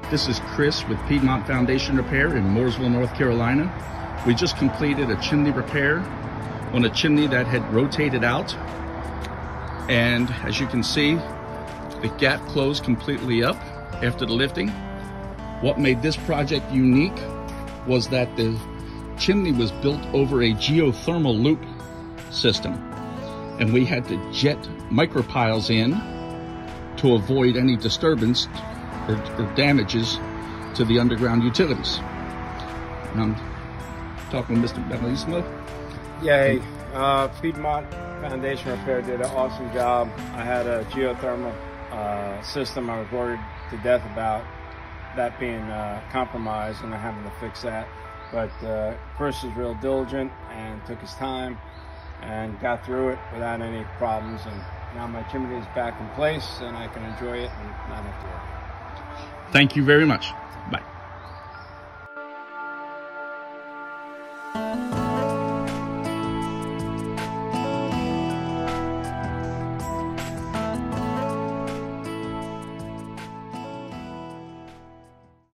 This is Chris with Piedmont Foundation Repair in Mooresville, North Carolina. We just completed a chimney repair on a chimney that had rotated out. And as you can see, the gap closed completely up after the lifting. What made this project unique was that the chimney was built over a geothermal loop system. And we had to jet micropiles in to avoid any disturbance or damages to the underground utilities. And I'm talking with Mr. Bellismo. Yeah, Piedmont Foundation Repair did an awesome job. I had a geothermal system I was worried to death about that being compromised and having to fix that. But Chris was real diligent and took his time and got through it without any problems. And now my chimney is back in place and I can enjoy it and not have to worry. Thank you very much. Bye.